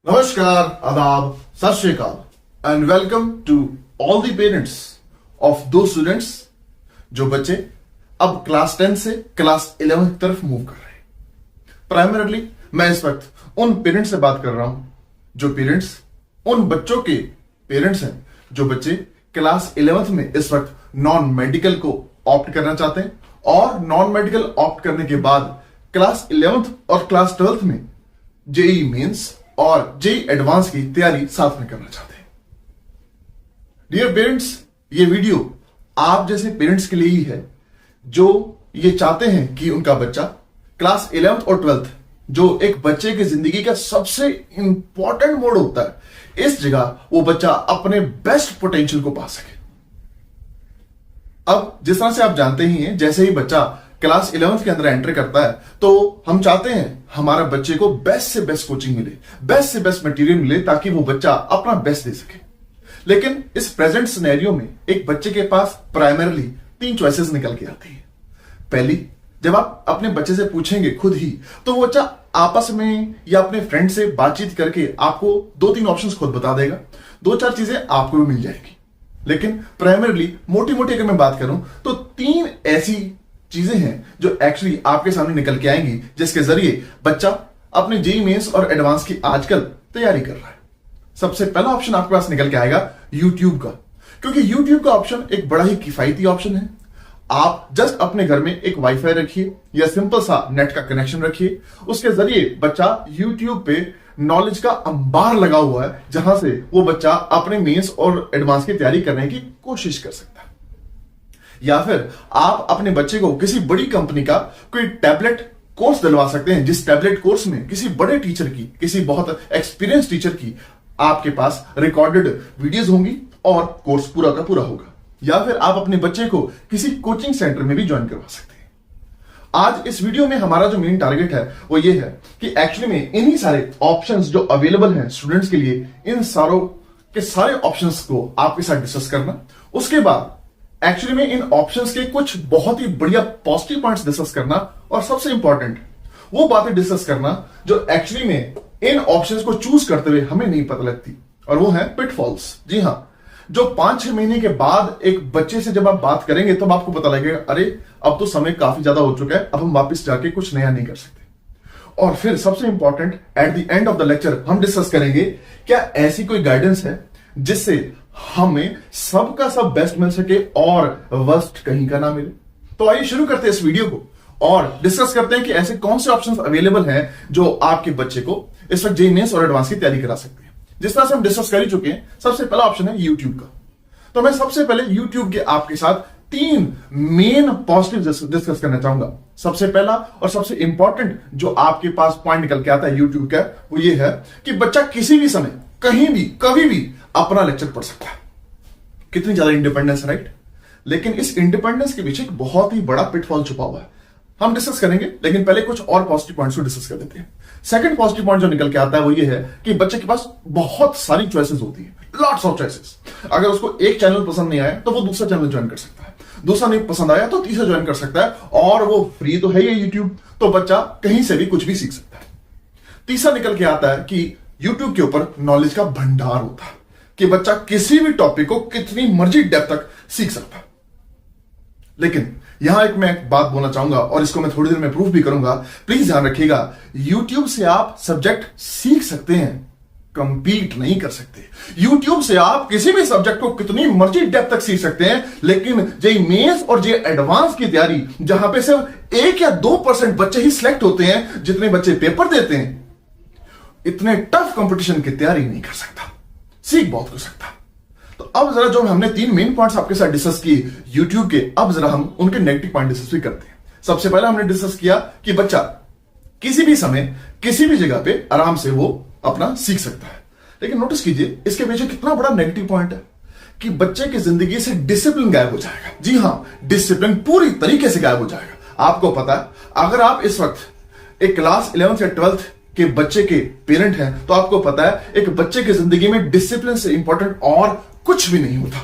नमस्कार, आदाब, सत श्री अकाल and welcome to all the parents of दो स्टूडेंट्स जो बच्चे अब क्लास 10 से क्लास 11 की तरफ मूव कर रहे हैं। प्राइमरली मैं इस वक्त उन पेरेंट्स से बात कर रहा हूं जो पेरेंट्स उन बच्चों के पेरेंट्स हैं जो बच्चे क्लास 11th में इस वक्त नॉन मेडिकल को ऑप्ट करना चाहते हैं और नॉन मेडिकल ऑप्ट करने के बाद क्लास 11th और क्लास 12th में जेई मेंस और जेई एडवांस की तैयारी साथ में करना चाहते हैं। डियर पेरेंट्स, ये वीडियो आप जैसे पेरेंट्स के लिए ही है जो ये चाहते हैं कि उनका बच्चा क्लास 11th और 12th जो एक बच्चे की जिंदगी का सबसे इंपॉर्टेंट मोड होता है, इस जगह वो बच्चा अपने बेस्ट पोटेंशियल को पा सके। अब जिस तरह से आप जानते ही हैं, जैसे ही बच्चा क्लास 11th के अंदर एंटर करता है तो हम चाहते हैं हमारा बच्चे को बेस्ट से बेस्ट कोचिंग मिले, बेस्ट से बेस्ट मटेरियल मिले ताकि वो बच्चा अपना बेस्ट दे सके। लेकिन इस प्रेजेंट सिनेरियो में एक बच्चे के पास प्राइमरली 3 चॉइसेस निकल के आती है। पहली, जब आप अपने बच्चे से पूछेंगे खुद ही तो वो बच्चा आपस में या अपने फ्रेंड से बातचीत करके आपको 2-3 ऑप्शंस खुद बता देगा, 2-4 चीजें आपको भी मिल जाएगी। लेकिन प्राइमरली मोटी मोटी अगर मैं बात करूं तो 3 ऐसी चीजें हैं जो एक्चुअली आपके सामने निकल के आएंगी जिसके जरिए बच्चा अपने जेई मेंस और एडवांस की आजकल तैयारी कर रहा है। सबसे पहला ऑप्शन आपके पास निकल के आएगा यूट्यूब का, क्योंकि यूट्यूब का ऑप्शन एक बड़ा ही किफायती ऑप्शन है। आप जस्ट अपने घर में एक वाईफाई रखिए या सिंपल सा नेट का कनेक्शन रखिए, उसके जरिए बच्चा यूट्यूब पे नॉलेज का अंबार लगा हुआ है जहां से वो बच्चा अपने मेंस और एडवांस की तैयारी करने की कोशिश कर सकता है। या फिर आप अपने बच्चे को किसी बड़ी कंपनी का कोई टैबलेट कोर्स दिलवा सकते हैं, जिस टैबलेट कोर्स में किसी बड़े टीचर की, किसी बहुत एक्सपीरियंस टीचर की आपके पास रिकॉर्डेड वीडियोस होंगी और कोर्स पूरा का पूरा होगा। या फिर आप अपने बच्चे को किसी कोचिंग सेंटर में भी ज्वाइन करवा सकते हैं। आज इस वीडियो में हमारा जो मेन टारगेट है वो ये है कि एक्चुअली में इन्हीं सारे ऑप्शंस जो अवेलेबल हैं स्टूडेंट्स के लिए, इन सारों के सारे ऑप्शंस को आपके साथ डिस्कस करना, उसके बाद एक्चुअली में इन ऑप्शंस के कुछ बहुत ही बढ़िया पॉजिटिव पॉइंट्स डिस्कस करना और सबसे इंपॉर्टेंट वो बातें डिस्कस करना जो एक्चुअली में इन ऑप्शंस को चूज करते हुए हमें नहीं पता लगती, और वो है पिटफॉल्स। जी हां, जो 5-6 महीने के बाद एक बच्चे से जब आप बात करेंगे तब आपको पता लगेगा, अरे अब तो समय काफी ज्यादा हो चुका है, अब हम वापस जाके कुछ नया नहीं कर सकते। और फिर सबसे important, at the end of the lecture हम डिस्कस करेंगे क्या ऐसी कोई गाइडेंस है जिससे हमें सबका सब बेस्ट मिल सके और वर्स्ट कहीं का ना मिले। तो आइए शुरू करते हैं इस वीडियो को और डिस्कस करते हैं कि ऐसे कौन से ऑप्शंस अवेलेबल हैं जो आपके बच्चे को इस वक्त जेई मेंस और एडवांस की तैयारी करा सकते हैं। जिस तरह से हम डिस्कस कर ही चुके हैं, सबसे पहला ऑप्शन है यूट्यूब का। तो मैं सबसे पहले यूट्यूब के आपके साथ 3 मेन पॉजिटिव डिस्कस करना चाहूंगा। सबसे पहला और सबसे इंपॉर्टेंट जो आपके पास पॉइंट निकल के आता है यूट्यूब का, वो ये है कि बच्चा किसी भी समय, कहीं भी, कभी भी अपना लेक्चर पढ़ सकता है। कितनी ज्यादा इंडिपेंडेंस, राइट? लेकिन इस इंडिपेंडेंस के पीछे एक बहुत ही बड़ा पिटफॉल छुपा हुआ है, हम डिस्कस करेंगे। लेकिन पहले कुछ और पॉजिटिव पॉइंट्स को डिस्कस कर देते हैं। सेकंड पॉजिटिव पॉइंट जो निकल के आता है वो ये है कि बच्चे के पास बहुत सारी चॉइसेस होती है, लॉट्स ऑफ चॉइसेस। अगर उसको एक चैनल पसंद नहीं आया तो वो दूसरा चैनल ज्वाइन कर सकता है, दूसरा नहीं पसंद आया तो तीसरा ज्वाइन कर सकता है, और वो फ्री तो है ये यूट्यूब, तो बच्चा कहीं से भी कुछ भी सीख सकता है। तीसरा निकल के आता है कि यूट्यूब के ऊपर नॉलेज का भंडार होता है कि बच्चा किसी भी टॉपिक को कितनी मर्जी डेप्थ तक सीख सकता है। लेकिन यहां मैं एक बात बोलना चाहूंगा और इसको मैं थोड़ी देर में प्रूफ भी करूंगा, प्लीज ध्यान रखिएगा। यूट्यूब से आप सब्जेक्ट सीख सकते हैं, कंपीट नहीं कर सकते। यूट्यूब से आप किसी भी सब्जेक्ट को कितनी मर्जी डेप्थ तक सीख सकते हैं, लेकिन जेई मेंस और जेई एडवांस की तैयारी जहां पे सिर्फ 1 या 2% बच्चे ही सिलेक्ट होते हैं, जितने बच्चे पेपर देते हैं, इतने टफ कंपटीशन की तैयारी नहीं कर सकता, सीख बहुत कर सकता। तो अब जरा जो हमने 3 मेन पॉइंट्स आपके साथ डिस्कस किए यूट्यूब के, अब जरा हम उनके नेगेटिव पॉइंट डिस्कस भी करते हैं। सबसे पहले हमने डिस्कस किया कि बच्चा किसी भी समय, किसी भी जगह पे आराम से वो अपना सीख सकता है। लेकिन नोटिस कीजिए इसके पीछे कितना बड़ा नेगेटिव पॉइंट है कि बच्चे की जिंदगी से डिसिप्लिन गायब हो जाएगा। जी हां, डिसिप्लिन पूरी तरीके से गायब हो जाएगा। आपको पता है, अगर आप इस वक्त एक क्लास 11th या 12th के बच्चे के पेरेंट हैं तो आपको पता है एक बच्चे की जिंदगी में डिसिप्लिन से इंपॉर्टेंट और कुछ भी नहीं होता।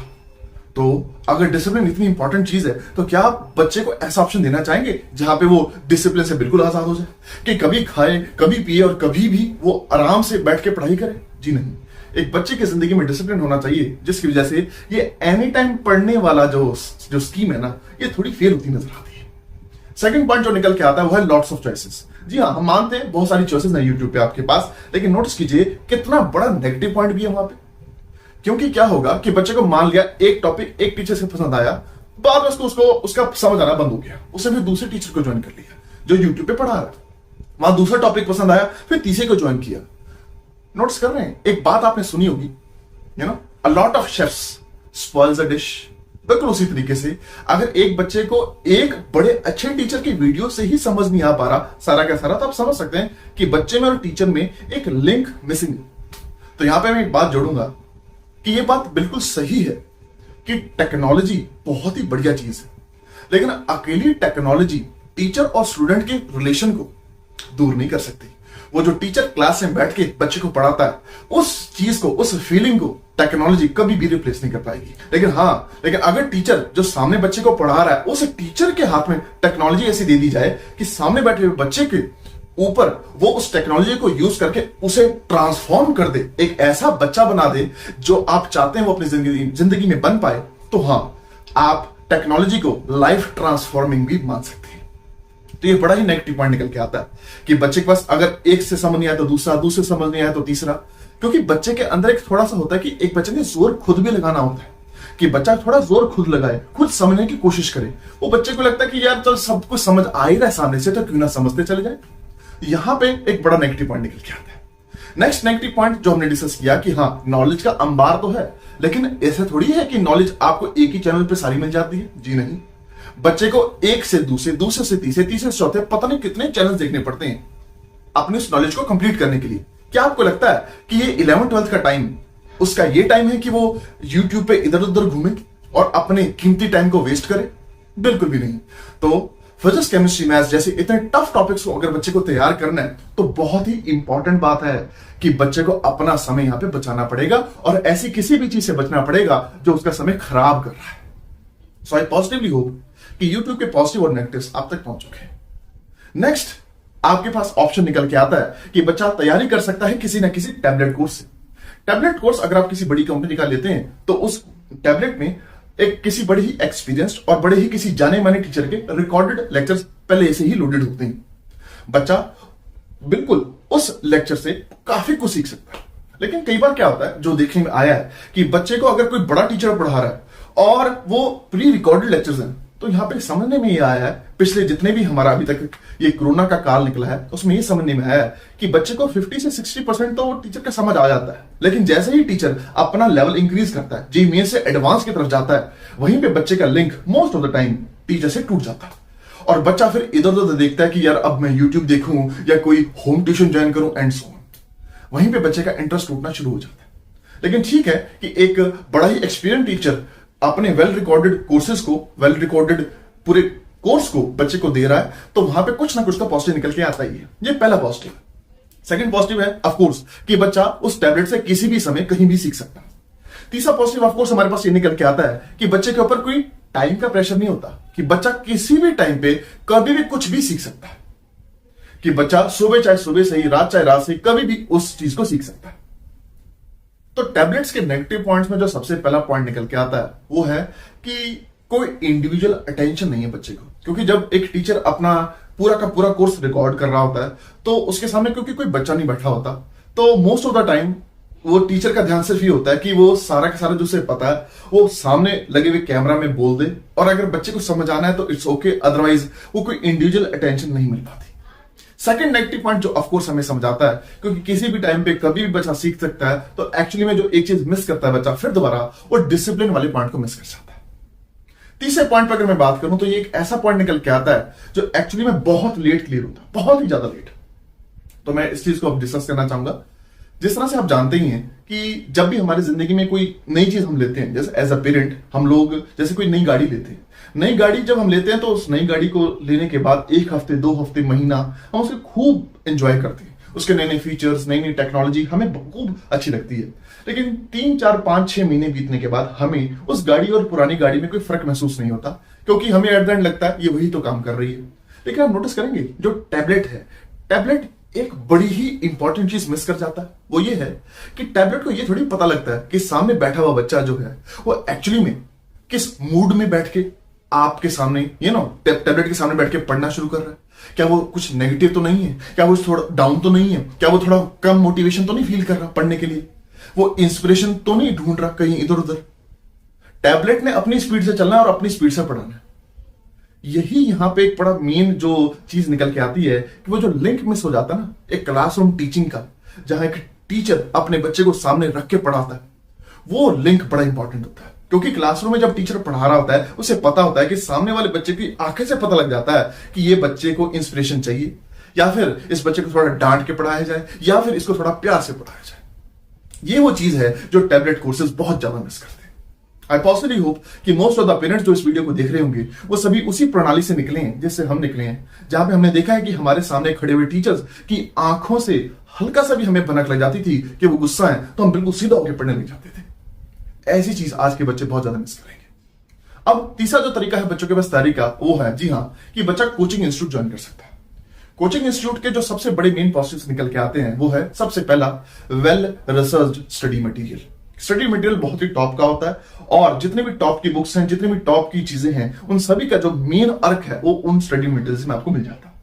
तो अगर डिसिप्लिन इतनी इंपॉर्टेंट चीज है तो क्या आप बच्चे को ऐसा ऑप्शन देना चाहेंगे जहां पे वो डिसिप्लिन से बिल्कुल आजाद हो जाए, कि कभी खाए, कभी पिए और कभी भी वो आराम से बैठ के पढ़ाई करे? जी नहीं। एक बच्चे की जिंदगी में डिसिप्लिन होना चाहिए, जिसकी वजह से ये एनी टाइम पढ़ने वाला जो स्कीम है ना, ये थोड़ी फेल होती नजर आती है। सेकंड पॉइंट जो निकल के आता है वो है लॉट्स ऑफ चॉइसेस। जी हाँ, हम मानते हैं बहुत सारी चॉइसेस हैं यूट्यूब पे आपके पास, लेकिन नोटिस कीजिए कितना बड़ा नेगेटिव पॉइंट भी है वहां पे। क्योंकि क्या होगा कि बच्चे को मान लिया एक टॉपिक एक टीचर से पसंद आया, बाद में उसको उसका समझ आना बंद हो गया, उसे फिर दूसरे टीचर को ज्वाइन कर लिया जो यूट्यूब पे पढ़ा रहा है। वहां दूसरा टॉपिक पसंद आया, फिर तीसरे को ज्वाइन किया। नोटिस कर रहे हैं? एक बात आपने सुनी होगी, a lot of chefs spoils a dish. बिल्कुल उसी तरीके से अगर एक बच्चे को एक बड़े अच्छे टीचर की वीडियो से ही समझ नहीं आ पा रहा सारा का सारा, तो आप समझ सकते हैं कि बच्चे में और टीचर में एक लिंक मिसिंग है। तो यहां पे मैं एक बात जोड़ूंगा कि यह बात बिल्कुल सही है कि टेक्नोलॉजी बहुत ही बढ़िया चीज है, लेकिन अकेली टेक्नोलॉजी टीचर और स्टूडेंट के रिलेशन को दूर नहीं कर सकती। वो जो टीचर क्लास में बैठ के बच्चे को पढ़ाता है, उस चीज को, उस फीलिंग को टेक्नोलॉजी कभी भी रिप्लेस नहीं कर पाएगी। लेकिन अगर टीचर जो सामने बच्चे को पढ़ा रहा है, उस टीचर के हाथ में टेक्नोलॉजी ऐसी दे दी जाए कि सामने बैठे हुए बच्चे के ऊपर वो उस टेक्नोलॉजी को यूज करके उसे ट्रांसफॉर्म कर दे, एक ऐसा बच्चा बना दे जो आप चाहते हैं वो अपनी जिंदगी में बन पाए, तो हां, आप टेक्नोलॉजी को लाइफ ट्रांसफॉर्मिंग भी मान सकते हैं। तो ये बड़ा ही नेगेटिव पॉइंट निकल के आता है कि बच्चे के पास अगर एक से समझ नहीं आया तो दूसरा, दूसरे समझ नहीं आया तो तीसरा। क्योंकि बच्चे के अंदर एक थोड़ा सा होता है कि एक बच्चे ने जोर खुद भी लगाना होता है, कि बच्चा थोड़ा जोर खुद लगाए, खुद समझने की कोशिश करे। वो बच्चे को लगता है कि यार चल सब कुछ समझ आ ही रहा है सामने से, तो क्यों ना समझते चले जाए। यहां पे एक बड़ा नेगेटिव पॉइंट निकल के आता है। नेक्स्ट नेगेटिव पॉइंट जो हमने डिस्कस किया कि हाँ, नॉलेज का अंबार तो है, लेकिन ऐसा थोड़ी है कि नॉलेज आपको एक ही चैनल पे सारी मिल जाती है। जी नहीं, बच्चे को एक से दूसरे, दूसरे से तीसरे, तीसरे से चौथे, पता नहीं कितने चैनल देखने पड़ते हैं अपनी उस नॉलेज को कंप्लीट करने के लिए। क्या आपको लगता है कि ये 11th-12th का टाइम, उसका ये टाइम है कि वो यूट्यूब पे इधर उधर घूमे और अपने कीमती टाइम को वेस्ट करे? बिल्कुल भी नहीं। तो फिजिक्स, केमिस्ट्री, मैथ्स जैसे इतने टफ टॉपिक्स को अगर बच्चे को तैयार करना है, तो बहुत ही इंपॉर्टेंट बात है कि बच्चे को अपना समय यहां पे बचाना पड़ेगा और ऐसी किसी भी चीज से बचना पड़ेगा जो उसका समय खराब कर रहा है। सो आई पॉजिटिवली होप कि YouTube के पॉजिटिव और नेगेटिव्स आप तक पहुंच चुके हैं। नेक्स्ट, आपके पास ऑप्शन निकल के आता है कि बच्चा तैयारी कर सकता है किसी ना किसी टैबलेट कोर्स से। टैबलेट कोर्स अगर आप किसी बड़ी कंपनी का लेते हैं तो उस टैबलेट में एक किसी बड़े ही एक्सपीरियंस्ड और बड़े ही किसी जाने माने टीचर के रिकॉर्डेड लेक्चर्स पहले से ही लोडेड होते हैं। बच्चा बिल्कुल उस लेक्चर से काफी कुछ सीख सकता है। लेकिन कई बार क्या होता है, जो देखने में आया है कि बच्चे को अगर कोई बड़ा टीचर पढ़ा रहा है और वो प्री रिकॉर्डेड लेक्चर्स हैं, तो यहां पे समझने में ये आया है, पिछले जितने भी हमारा अभी तक ये कोरोना का काल निकला है उसमें ये समझने में आया है कि बच्चे को 50 से 60% तो टीचर का समझ आ जाता है। लेकिन जैसे ही टीचर अपना लेवल इंक्रीज करता है, जी मेन से एडवांस की तरफ जाता है, वहीं पे बच्चे का link most of the time teacher से टूट जाता है और बच्चा फिर इधर उधर देखता है कि यार अब मैं यूट्यूब देखूं या कोई होम ट्यूशन ज्वाइन करूं एंड सो ऑन। वहीं पे बच्चे का इंटरेस्ट टूटना शुरू हो जाता है। लेकिन ठीक है कि एक बड़ा ही एक्सपीरियंस टीचर अपने वेल रिकॉर्डेड कोर्सेज को, वेल रिकॉर्डेड पूरे कोर्स को बच्चे को दे रहा है, तो वहां पे कुछ ना कुछ तो पॉजिटिव निकल के आता ही है। ये पहला पॉजिटिव है। सेकंड पॉजिटिव है ऑफ कोर्स कि बच्चा उस टैबलेट से किसी भी समय कहीं भी सीख सकता है। तीसरा पॉजिटिव ऑफ कोर्स हमारे पास ये निकल के आता है कि बच्चे के ऊपर कोई टाइम का प्रेशर नहीं होता, कि बच्चा किसी भी टाइम पे कभी भी कुछ भी सीख सकता है, कि बच्चा सुबह चाहे सुबह से ही, रात चाहे रात से, कभी भी उस चीज को सीख सकता है। तो टैबलेट्स के नेगेटिव पॉइंट्स में जो सबसे पहला पॉइंट निकल के आता है वो है कि कोई इंडिविजुअल अटेंशन नहीं है बच्चे को। क्योंकि जब एक टीचर अपना पूरा का पूरा कोर्स रिकॉर्ड कर रहा होता है तो उसके सामने क्योंकि कोई बच्चा नहीं बैठा होता, तो मोस्ट ऑफ द टाइम वो टीचर का ध्यान सिर्फ ये होता है कि वो सारा का सारा जो उसे पता है वो सामने लगे हुए कैमरा में बोल दे, और अगर बच्चे को समझ आना है तो इट्स ओके, अदरवाइज वो कोई इंडिविजुअल अटेंशन नहीं मिल पाती। सेकंड नेगेटिव पॉइंट जो ऑफ कोर्स हमें समझाता है, क्योंकि किसी भी टाइम पे कभी भी बच्चा सीख सकता है, तो एक्चुअली में जो एक चीज मिस करता है बच्चा, फिर दोबारा वो डिसिप्लिन वाले पॉइंट को मिस कर जाता है। तीसरे पॉइंट पर अगर मैं बात करूं तो ये एक ऐसा पॉइंट निकल के आता है जो एक्चुअली में बहुत लेट क्लियर होता है, बहुत ही ज्यादा लेट। तो मैं इस चीज को अब डिस्कस करना चाहूंगा। जिस तरह से आप जानते ही हैं कि जब भी हमारी जिंदगी में कोई नई चीज हम लेते हैं, जैसे एज अ पेरेंट हम लोग जैसे कोई नई गाड़ी लेते हैं, नई गाड़ी जब हम लेते हैं तो उस नई गाड़ी को लेने के बाद 1 हफ्ते, 2 हफ्ते, महीना हम उसे खूब एंजॉय करते हैं, उसके नए नए फीचर्स, नई नई टेक्नोलॉजी हमें खूब अच्छी लगती है। लेकिन 3 4 5 6 महीने बीतने के बाद हमें उस गाड़ी और पुरानी गाड़ी में कोई फर्क महसूस नहीं होता, क्योंकि हमें एट द एंड लगता है ये वही तो काम कर रही है। लेकिन आप नोटिस करेंगे जो टैबलेट है, टैबलेट एक बड़ी ही इंपॉर्टेंट चीज मिस कर जाता है। वो ये है कि टैबलेट को ये थोड़ी पता लगता है कि सामने बैठा हुआ बच्चा जो है वो एक्चुअली में किस मूड में बैठ के आपके सामने टैबलेट के सामने बैठ के पढ़ना शुरू कर रहा है। क्या वो कुछ नेगेटिव तो नहीं है? क्या वो थोड़ा डाउन तो नहीं है? क्या वो थोड़ा कम मोटिवेशन तो नहीं फील कर रहा पढ़ने के लिए? वो इंस्पिरेशन तो नहीं ढूंढ रहा कहीं इधर उधर? टैबलेट ने अपनी स्पीड से चलना है और अपनी स्पीड से पढ़ाना है। यही यहां पे एक बड़ा मेन जो चीज निकल के आती है कि वो जो लिंक मिस हो जाता है ना एक क्लासरूम टीचिंग का, जहां एक टीचर अपने बच्चे को सामने रख के पढ़ाता है, वो लिंक बड़ा इंपॉर्टेंट होता है। क्योंकि क्लासरूम में जब टीचर पढ़ा रहा होता है उसे पता होता है कि सामने वाले बच्चे की आंखें से पता लग जाता है कि ये बच्चे को इंस्पिरेशन चाहिए, या फिर इस बच्चे को थोड़ा डांट के पढ़ाया जाए, या फिर इसको थोड़ा प्यार से पढ़ाया जाए। ये वो चीज है जो टैबलेट कोर्सेज बहुत ज्यादा मिस करते हैं। आई पर्सनली होप कि मोस्ट ऑफ द पेरेंट्स जो इस वीडियो को देख रहे होंगे वो सभी उसी प्रणाली से निकले हैं जिससे हम निकले हैं, जहां पे हमने देखा है कि हमारे सामने खड़े हुए टीचर्स की आंखों से हल्का सा भी हमें भनक लग जाती थी कि वो गुस्सा है, तो हम बिल्कुल सीधा होकर पढ़ने लग जाते थे। ऐसी चीज आज के बच्चे बहुत ज्यादा मिस करेंगे। अब तीसरा जो तरीका है बच्चों के पास तैयारी का, वो है जी हाँ कि बच्चा कोचिंग इंस्टीट्यूट ज्वाइन कर सकता है। कोचिंग इंस्टीट्यूट के जो सबसे बड़े मेन पॉजिटिव्स निकल के आते हैं वो है सबसे पहला well researched study material. Study material बहुत ही टॉप का होता है और जितने भी टॉप की बुक्स हैं, जितने भी टॉप की चीजें हैं, उन सभी का जो मेन अर्क है वो उन स्टडी मटेरियल्स में आपको मिल जाता है।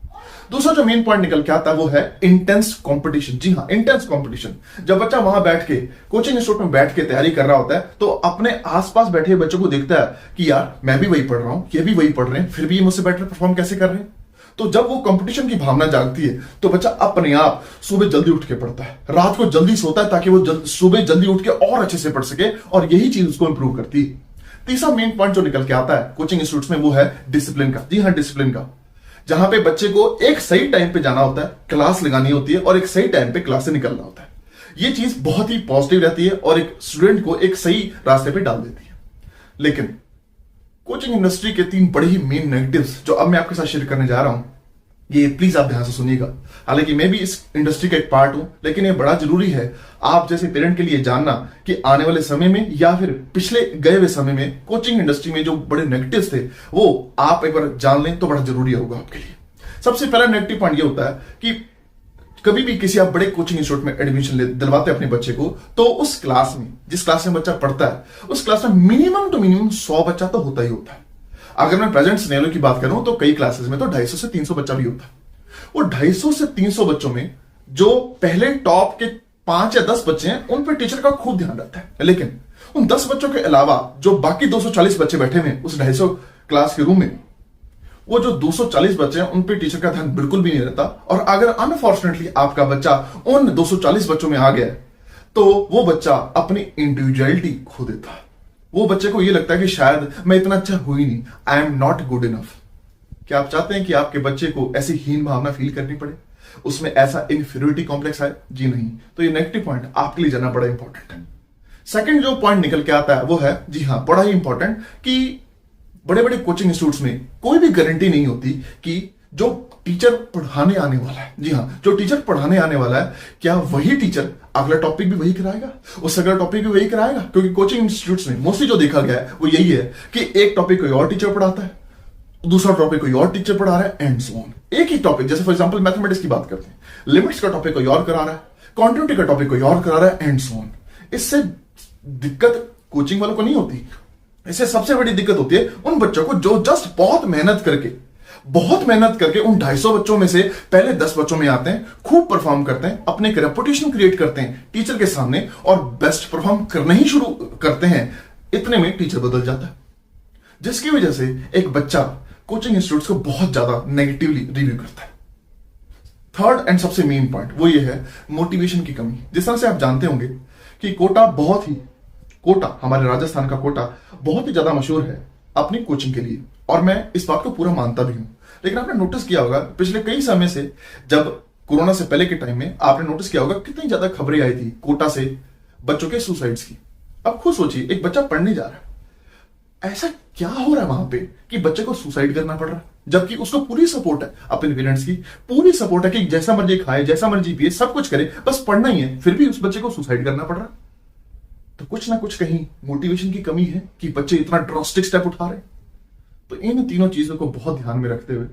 दूसरा जो मेन पॉइंट निकल के आता है वो है इंटेंस कंपटीशन। जी हाँ, इंटेंस कंपटीशन। जब बच्चा वहां बैठ के कोचिंग इंस्टीट्यूट में बैठ के तैयारी कर रहा होता है तो अपने आसपास बैठे बच्चों को देखता है कि यार मैं भी वही पढ़ रहा हूं, ये भी वही पढ़ रहे हैं, फिर भी ये मुझसे बेटर परफॉर्म कैसे कर रहे हैं। तो जब वो कंपटीशन की भावना जागती है तो बच्चा अपने आप सुबह जल्दी उठ के पढ़ता है, रात को जल्दी सोता है ताकि वो सुबह जल्दी उठ के और अच्छे से पढ़ सके, और यही चीज उसको इंप्रूव करती है। तीसरा मेन पॉइंट जो निकल के आता है कोचिंग इंस्टीट्यूट में वो है डिसिप्लिन का। जी हाँ, डिसिप्लिन का, जहां पे बच्चे को एक सही टाइम पे जाना होता है, क्लास लगानी होती है और एक सही टाइम पे क्लास से निकलना होता है। ये चीज बहुत ही पॉजिटिव रहती है और एक स्टूडेंट को एक सही रास्ते पे डाल देती है। लेकिन कोचिंग इंडस्ट्री के 3 बड़े ही मेन नेगेटिव्स जो अब मैं आपके साथ शेयर करने जा रहा हूं, ये प्लीज आप ध्यान से सुनिएगा। हालांकि मैं भी इस इंडस्ट्री का एक पार्ट हूं, लेकिन ये बड़ा जरूरी है आप जैसे पेरेंट के लिए जानना कि आने वाले समय में या फिर पिछले गए हुए समय में कोचिंग इंडस्ट्री में जो बड़े नेगेटिव्स थे वो आप एक बार जान लें तो बड़ा जरूरी होगा आपके लिए। सबसे पहला नेगेटिव पॉइंट ये होता है कि कभी भी किसी आप बड़े कोचिंग इंस्टीट्यूट में एडमिशन दिलवाते हैं अपने बच्चे को, तो उस क्लास में जिस क्लास में बच्चा पढ़ता है उस क्लास में मिनिमम टू मिनिमम 100 बच्चा तो होता ही होता है। अगर मैं प्रेजेंट सिनेरियो की बात करूं तो कई क्लासेस में तो 250 से 300 बच्चा भी होता है। वो 250 से 300 बच्चों में जो पहले टॉप के 5 या 10 बच्चे हैं उन पर टीचर का खूब ध्यान रहता है, लेकिन उन 10 बच्चों के अलावा जो बाकी 240 बच्चे बैठे हुए उस 250 क्लास के रूम में, वो जो 240 बच्चे हैं उन पे टीचर का ध्यान बिल्कुल भी नहीं रहता। और अगर अनफॉर्चुनेटली आपका बच्चा उन 240 बच्चों में आ गया तो वो बच्चा अपनी इंडिविजुअलिटी खो देता है। वो बच्चे को ये लगता है कि शायद मैं इतना अच्छा हूं ही नहीं, I am not good enough. क्या आप चाहते हैं कि आपके बच्चे को ऐसी हीन भावना फील करनी पड़े, उसमें ऐसा इंफीरियरिटी कॉम्प्लेक्स आए? जी नहीं। तो ये नेगेटिव पॉइंट आपके लिए जानना बड़ा इंपॉर्टेंट है। सेकंड जो पॉइंट निकल के आता है वो है जी हाँ बड़ा ही इंपॉर्टेंट कि बड़े बड़े कोचिंग इंस्टीट्यूट्स में कोई भी गारंटी नहीं होती कि जो टीचर पढ़ाने आने वाला है, जी हाँ जो टीचर पढ़ाने आने वाला है, क्या वही टीचर अगला टॉपिक भी वही कराएगा, उससे अगला टॉपिक भी वही कराएगा। क्योंकि कोचिंग इंस्टीट्यूट्स में मोस्टली जो देखा गया है वो यही है कि एक टॉपिक कोई और टीचर पढ़ाता है, दूसरा टॉपिक कोई और टीचर पढ़ा रहा है, एंड सो ऑन। एक ही टॉपिक, जैसे फॉर एग्जांपल मैथमेटिक्स की बात करते हैं, लिमिट्स का टॉपिक कोई और करा रहा है, कॉन्टिन्यूटी का टॉपिक कोई और करा रहा है, एंड सो ऑन। इससे दिक्कत कोचिंग वालों को नहीं होती, इससे सबसे बड़ी दिक्कत होती है उन बच्चों को जो जस्ट बहुत मेहनत करके उन 250 बच्चों में से पहले 10 बच्चों में आते हैं, खूब परफॉर्म करते हैं, अपने एक रेपुटेशन क्रिएट करते हैं टीचर के सामने और बेस्ट परफॉर्म करना ही शुरू करते हैं। इतने में टीचर बदल जाता है, जिसकी वजह से एक बच्चा कोचिंग इंस्टीट्यूट्स को बहुत ज्यादा नेगेटिवली रिव्यू करता है। थर्ड एंड सबसे मेन पॉइंट वो ये है मोटिवेशन की कमी। जिस तरह से आप जानते होंगे कि कोटा हमारे राजस्थान का कोटा बहुत ही ज्यादा मशहूर है अपनी कोचिंग के लिए, और मैं इस बात को पूरा मानता भी हूं। लेकिन आपने नोटिस किया होगा पिछले कई समय से, जब कोरोना से पहले के टाइम में आपने नोटिस किया होगा कितनी ज्यादा खबरें आई थी कोटा से बच्चों के सुसाइड्स की। अब खुद सोचिए, एक बच्चा पढ़ने जा रहा है, ऐसा क्या हो रहा है वहां पे कि बच्चे को सुसाइड करना पड़ रहा है? जबकि उसको पूरी सपोर्ट है अपने पेरेंट्स की, पूरी सपोर्ट है कि जैसा मर्जी खाए, जैसा मर्जी पिए, सब कुछ करे, बस पढ़ना ही है, फिर भी उस बच्चे को सुसाइड करना पड़ रहा। तो कुछ ना कुछ कहीं मोटिवेशन की कमी है कि बच्चे इतना ड्रास्टिक स्टेप उठा रहे। तो इन तीनों चीजों को बहुत ध्यान में रखते हुए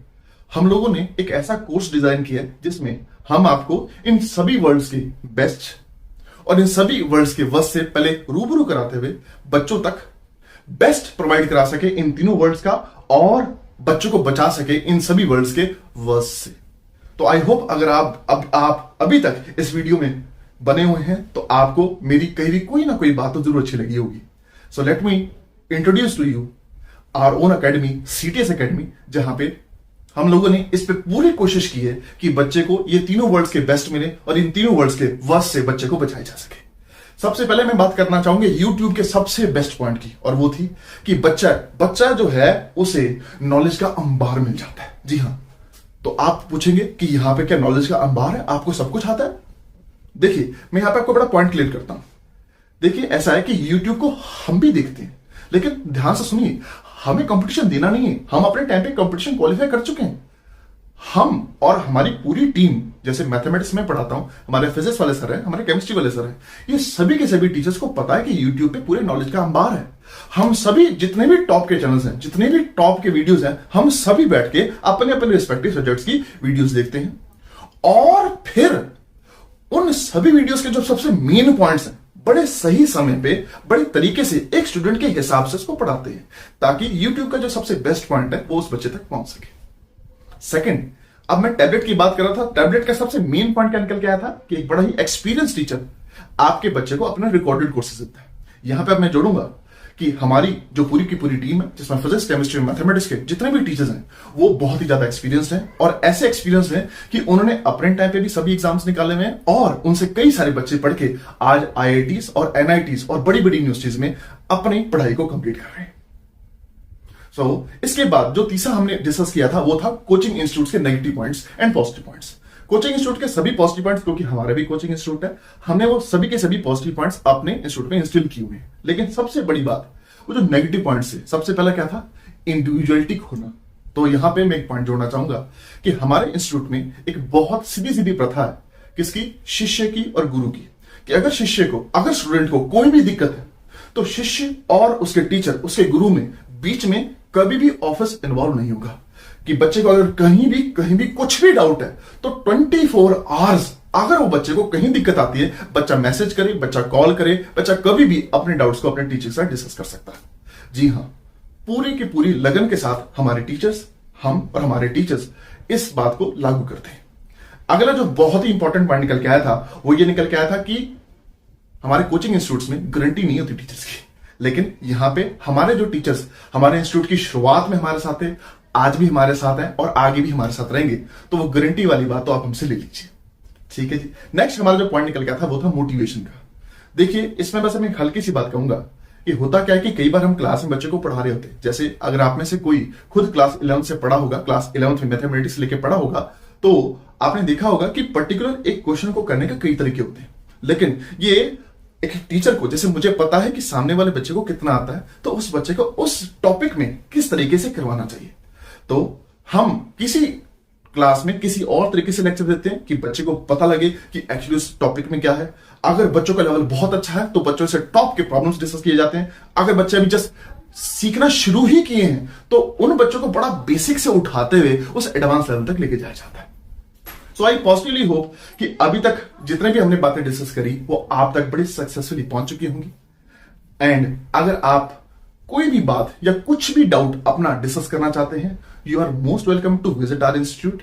हम लोगों ने एक ऐसा कोर्स डिजाइन किया जिसमें हम आपको इन सभी वर्ड्स के बेस्ट और इन सभी वर्ड्स के वर्ड्स से पहले रूबरू कराते हुए बच्चों तक बेस्ट प्रोवाइड करा सके इन तीनों वर्ड्स का, और बच्चों को बचा सके इन सभी वर्ड्स के वर्ड्स से। तो आई होप अगर आप अभी तक इस वीडियो में बने हुए हैं तो आपको मेरी कही भी कोई ना कोई बात तो जरूर अच्छी लगी होगी। So let me introduce to you our own academy, CTS academy, जहां पे हम लोगों ने इस पे पूरी कोशिश की है कि बच्चे को ये तीनों वर्ड्स के बेस्ट मिले और इन तीनों वर्ड्स के वर्स्ट से बच्चे को बचाया जा सके। सबसे पहले मैं बात करना चाहूंगा YouTube के सबसे बेस्ट पॉइंट की, और वो थी कि बच्चा जो है उसे नॉलेज का अंबार मिल जाता है। जी हां, तो आप पूछेंगे कि यहां पे क्या नॉलेज का अंबार है, आपको सब कुछ आता है? देखिए, मैं यहां पे आपको बड़ा पॉइंट क्लियर करता हूं। देखिए, ऐसा है कि YouTube को हम भी देखते हैं, लेकिन ध्यान से सुनिए, हमें कंपटीशन देना नहीं है। हम अपने टाइम पे कंपटीशन क्वालिफाई कर चुके हैं। हम और हमारी पूरी टीम, जैसे मैथमेटिक्स में पढ़ाता हूं, हमारे फिजिक्स वाले सर हैं, हमारे केमिस्ट्री वाले सर हैं, ये सभी के सभी टीचर्स को पता है कि YouTube पे पूरे नॉलेज का अंबार है। हम सभी जितने भी टॉप के चैनल्स हैं, जितने भी टॉप के वीडियोस हैं, हम सभी बैठ के अपने अपने रिस्पेक्टिव सब्जेक्ट्स की वीडियोस देखते हैं, और फिर उन सभी वीडियोस के जो सबसे मेन पॉइंट्स हैं बड़े सही समय पे बड़े तरीके से एक स्टूडेंट के हिसाब से उसको पढ़ाते हैं, ताकि YouTube का जो सबसे बेस्ट पॉइंट है वो उस बच्चे तक पहुंच सके। सेकंड, अब मैं टैबलेट की बात कर रहा था। टैबलेट का सबसे मेन पॉइंट क्या निकल के आया था कि एक बड़ा ही एक्सपीरियंस टीचर आपके बच्चे को अपना रिकॉर्डेड कोर्सेज देता है। यहां पे अब मैं जोड़ूंगा कि हमारी जो पूरी की पूरी टीम है, जिसमें फिजिक्स, केमिस्ट्री, मैथमेटिक्स के जितने भी टीचर्स हैं, वो बहुत ही ज्यादा एक्सपीरियंस्ड हैं, और ऐसे एक्सपीरियंस हैं कि उन्होंने अपने टाइम पे भी सभी एग्जाम्स निकाले हुए हैं, और उनसे कई सारे बच्चे पढ़ के आज IITs और NITs और बड़ी बड़ी यूनिवर्सिटीज में अपनी पढ़ाई को कंप्लीट कर रहे हैं। इसके बाद जो तीसरा हमने डिस्कस किया था वो था कोचिंग इंस्टीट्यूट के negative points and positive points. Coaching institute के सभी पॉजिटिव पॉइंट्स, क्योंकि हमारा भी कोचिंग इंस्टीट्यूट है, हमने वो सभी के सभी पॉजिटिव पॉइंट्स अपने इंस्टीट्यूट में इंस्टॉल किए हुए हैं। लेकिन सबसे बड़ी बात, वो जो नेगेटिव पॉइंट्स है, सबसे पहला क्या था? इंडिविजुअलिटी खोना। तो यहां पे मैं एक पॉइंट जोड़ना चाहूंगा कि हमारे इंस्टीट्यूट में एक बहुत सीधी सीधी प्रथा है, किसकी? शिष्य की और गुरु की, कि अगर स्टूडेंट को कोई भी दिक्कत है तो शिष्य और उसके टीचर, उसके गुरु में बीच में कभी भी ऑफिस इन्वॉल्व नहीं होगा। कि बच्चे को अगर कहीं भी कुछ भी डाउट है तो 24 आवर्स अगर वो बच्चे को कहीं दिक्कत आती है, बच्चा मैसेज करे, बच्चा कॉल करे, बच्चा कभी भी अपने डाउट्स को अपने टीचर के साथ डिस्कस कर सकता है। जी हां, पूरी की पूरी लगन के साथ हमारे टीचर्स, हम और हमारे टीचर्स इस बात को लागू करते हैं। अगला जो बहुत ही इंपॉर्टेंट पॉइंट निकल के आया था वो ये निकल के आया था कि हमारे कोचिंग इंस्टीट्यूट्स में गारंटी नहीं होती टीचर्स की, लेकिन यहां पे हमारे जो टीचर्स हमारे इंस्टीट्यूट की शुरुआत में हमारे साथ थे, आज भी हमारे साथ हैं और आगे भी हमारे साथ रहेंगे, तो वो गारंटी वाली बात तो आप हमसे ले लीजिए। ठीक है जी। नेक्स्ट हमारा जो पॉइंट निकल गया था वो था मोटिवेशन का। देखिए, इसमें बस मैं एक हल्की सी बात कहूंगा कि होता क्या है कि कई बार हम क्लास में बच्चे को पढ़ा रहे होते हैं, जैसे अगर आप में से कोई खुद क्लास 11th से पढ़ा होगा, क्लास 11th में मैथमेटिक्स लेके पढ़ा होगा, तो आपने देखा होगा कि पर्टिकुलर एक क्वेश्चन को करने के कई तरीके होते हैं, लेकिन ये एक टीचर को, जैसे मुझे पता है कि सामने वाले बच्चे को कितना आता है, तो उस बच्चे को उस टॉपिक में किस तरीके से करवाना चाहिए। तो हम किसी क्लास में किसी और तरीके से लेक्चर देते हैं कि बच्चे को पता लगे कि एक्चुअली उस टॉपिक में क्या है। अगर बच्चों का लेवल बहुत अच्छा है तो बच्चों से टॉप के प्रॉब्लम्स डिस्कस किए जाते हैं। अगर बच्चे अभी जस्ट सीखना शुरू ही किए हैं तो उन बच्चों को बड़ा बेसिक से उठाते हुए उस एडवांस लेवल तक लेके जाया जाता है। सो आई पॉजिटिवली होप कि अभी तक जितने भी हमने बातें डिस्कस करी वो आप तक बड़ी सक्सेसफुली पहुंच चुकी होंगी। एंड अगर आप कोई भी बात या कुछ भी डाउट अपना डिस्कस करना चाहते हैं, you are most welcome to visit our institute.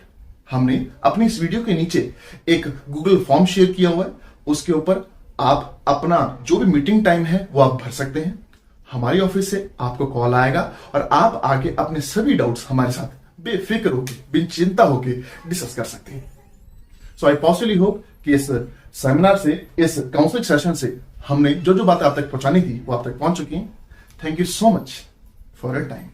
हमने अपनी इस वीडियो के नीचे एक गूगल फॉर्म शेयर किया हुआ है, उसके ऊपर आप अपना जो भी मीटिंग टाइम है वो आप भर सकते हैं। हमारी ऑफिस से आपको कॉल आएगा और आप आके अपने सभी डाउट्स हमारे साथ बेफिक्र होकर, बिन चिंता होकर डिस्कस कर सकते हैं। सो आई पॉजिटिवली होप कि इस सेमिनार से, इस काउंसलिंग सेशन से हमने जो जो बातें आप तक पहुंचानी थी वो आप तक पहुंच चुकी हैं। Thank you so much for your time.